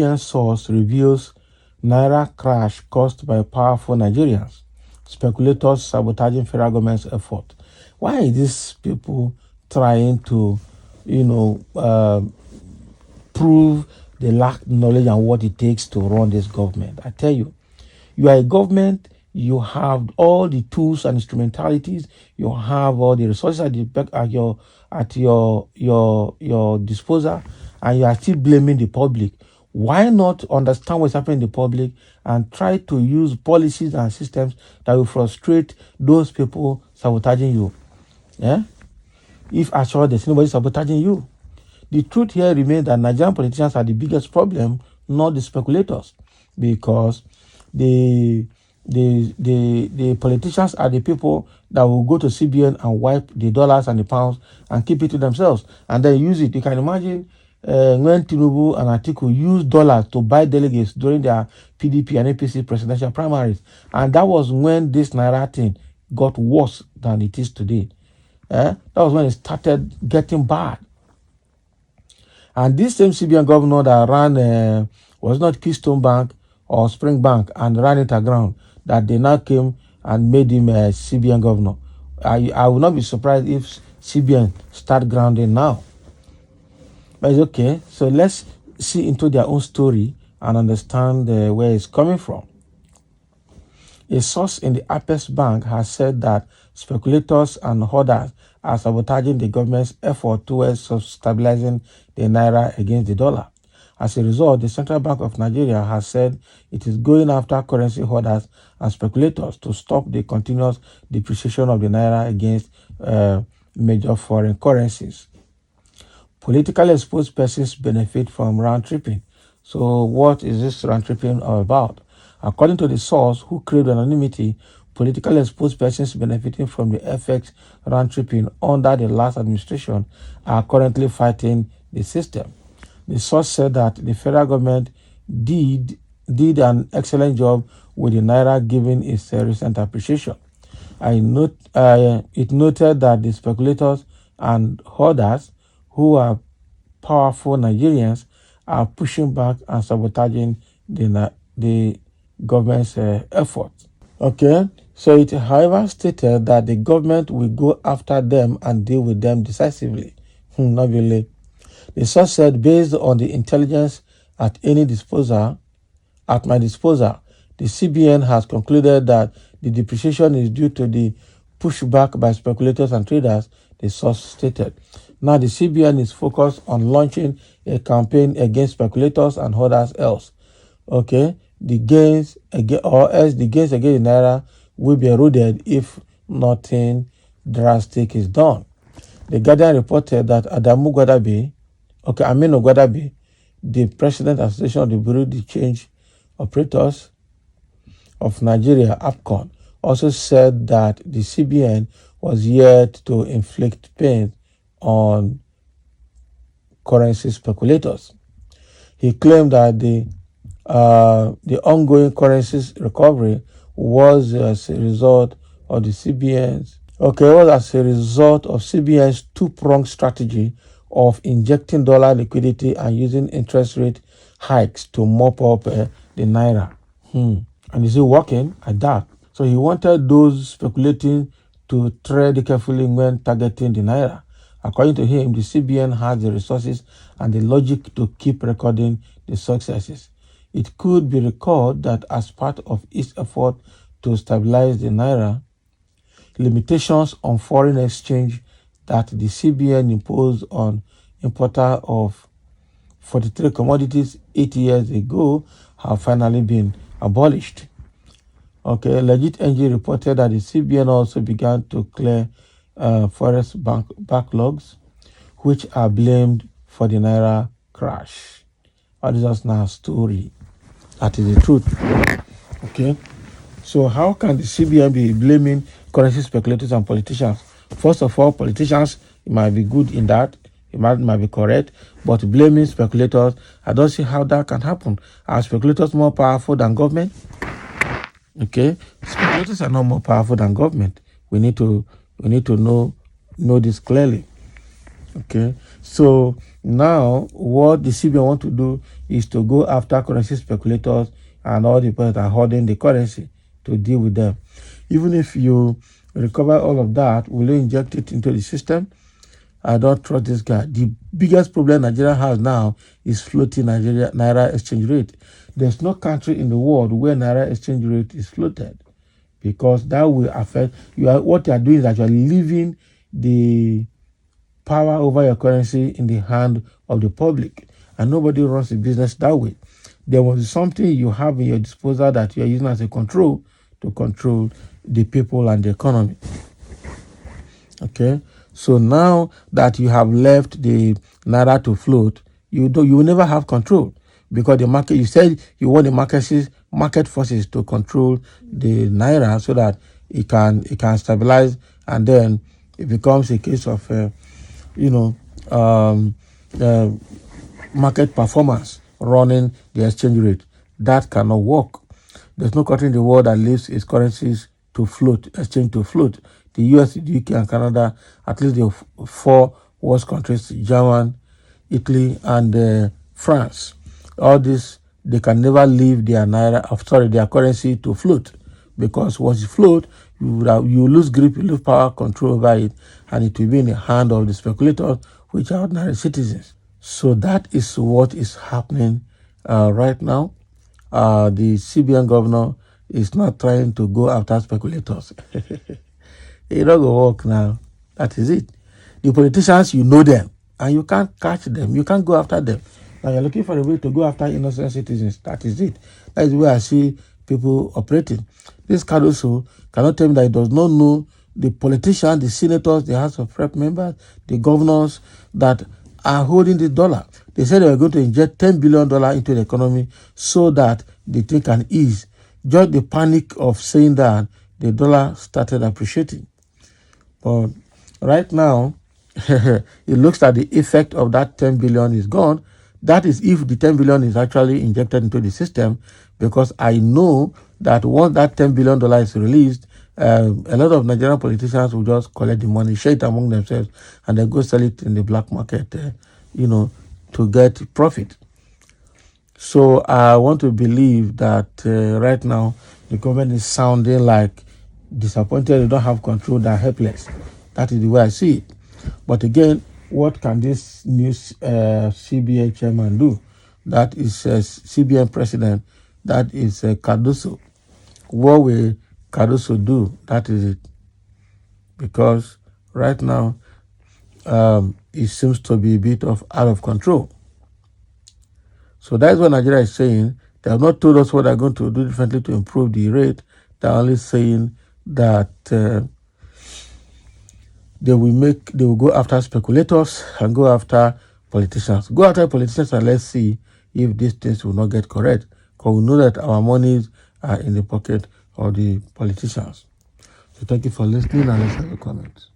CBN source reveals NAIRA crash caused by powerful Nigerians, speculators sabotaging federal government's effort. Why are these people trying to, prove they lack knowledge and what it takes to run this government? I tell you, you are a government. You have all the tools and instrumentalities. You have all the resources at your disposal, and you are still blaming the public. Why not understand what's happening in the public and try to use policies and systems that will frustrate those people sabotaging you? Yeah? If actually there's nobody sabotaging you. The truth here remains that Nigerian politicians are the biggest problem, not the speculators, because the politicians are the people that will go to CBN and wipe the dollars and the pounds and keep it to themselves and then use it. You can imagine when Tinubu and Atiku used dollars to buy delegates during their PDP and APC presidential primaries. And that was when this NAIRA thing got worse than it is today. That was when it started getting bad. And this same CBN governor that ran, was not Keystone Bank or Spring Bank and ran it aground, that they now came and made him a CBN governor. I will not be surprised if CBN start grounding now. But it's okay. So let's see into their own story and understand where it's coming from. A source in the Apex Bank has said that speculators and hoarders are sabotaging the government's effort towards stabilizing the Naira against the dollar. As a result, the Central Bank of Nigeria has said it is going after currency hoarders and speculators to stop the continuous depreciation of the Naira against major foreign currencies. Politically exposed persons benefit from round-tripping. So what is this round-tripping all about? According to the source, who craved anonymity, politically exposed persons benefiting from the FX round-tripping under the last administration are currently fighting the system. The source said that the federal government did an excellent job with the Naira given its recent appreciation. It noted that the speculators and hoarders, who are powerful Nigerians, are pushing back and sabotaging the government's efforts. Okay, so it however stated that the government will go after them and deal with them decisively. Not really. The source said, based on the intelligence at my disposal, the CBN has concluded that the depreciation is due to the pushback by speculators and traders, the source stated. Now the CBN is focused on launching a campaign against speculators and hoarders else. Okay, the gains against the Naira will be eroded if nothing drastic is done. The Guardian reported that Aminu Gwadabe, the President Association of the Bureau de Change Operators of Nigeria, APCON, also said that the CBN was yet to inflict pain on currency speculators. He claimed that the ongoing currency recovery was as a result of CBN's two-pronged strategy of injecting dollar liquidity and using interest rate hikes to mop up the Naira. And is it working? I doubt. So he wanted those speculating to tread carefully when targeting the Naira. According to him, the CBN has the resources and the logic to keep recording the successes. It could be recalled that as part of its effort to stabilize the Naira, limitations on foreign exchange that the CBN imposed on importer of 43 commodities 8 years ago have finally been abolished. Okay, Legit NG reported that the CBN also began to clear forex backlogs, which are blamed for the Naira crash. That is just now a story. That is the truth. Okay, so how can the CBN be blaming currency speculators and politicians? First of all, politicians might be good in that. It might be correct, but blaming speculators, I don't see how that can happen. Are speculators more powerful than government? Okay, speculators are not more powerful than government. We need to know this clearly. Okay, so Now, what the CBN want to do is to go after currency speculators and all the people that are holding the currency to deal with them. Even if you recover all of that, will you inject it into the system? I don't trust this guy. The biggest problem Nigeria has now is floating Naira exchange rate. There's no country in the world where Naira exchange rate is floated, because that will affect what you are doing is that you are leaving the power over your currency in the hand of the public, and nobody runs a business that way. There was something you have in your disposal that you are using as a control to control the people and the economy. Okay, so now that you have left the Naira to float, you will never have control, because the market, you said you want the market forces to control the Naira so that it can stabilize, and then it becomes a case of market performance running the exchange rate. That cannot work. There's no country in the world that leaves its currencies to float, exchange to float. The US, the UK, and Canada, at least the four worst countries, Germany, Italy, and France. All this, they can never leave their their currency to float, because once it float, you lose grip, you lose power, control over it, and it will be in the hand of the speculators, which are ordinary citizens. So that is what is happening right now. The CBN governor is not trying to go after speculators. It don't go work now. That is it. The politicians, you know them, and you can't catch them. You can't go after them. Now you're looking for a way to go after innocent citizens. That is it. That is where I see people operating. This Cardoso cannot tell me that he does not know the politicians, the senators, the House of Rep members, the governors that are holding the dollar. They said they were going to inject $10 billion into the economy so that the thing can ease. Just the panic of saying that, the dollar started appreciating. But right now, it looks like the effect of that 10 billion is gone. That is if the 10 billion is actually injected into the system, because I know that once that $10 billion is released, a lot of Nigerian politicians will just collect the money, share it among themselves, and then go sell it in the black market, to get profit. So I want to believe that right now the government is sounding like disappointed, they don't have control, they're helpless. That is the way I see it. But again, what can this new CBN chairman do? That is CBN president, that is Cardoso. What will Cardoso do? That is it. Because right now, it seems to be a bit of out of control. So that's what Nigeria is saying. They have not told us what they're going to do differently to improve the rate. They're only saying that they will go after speculators and go after politicians. Go after politicians, and let's see if these things will not get correct. Because we know that our monies are in the pocket of the politicians. So thank you for listening, and let's have a comment.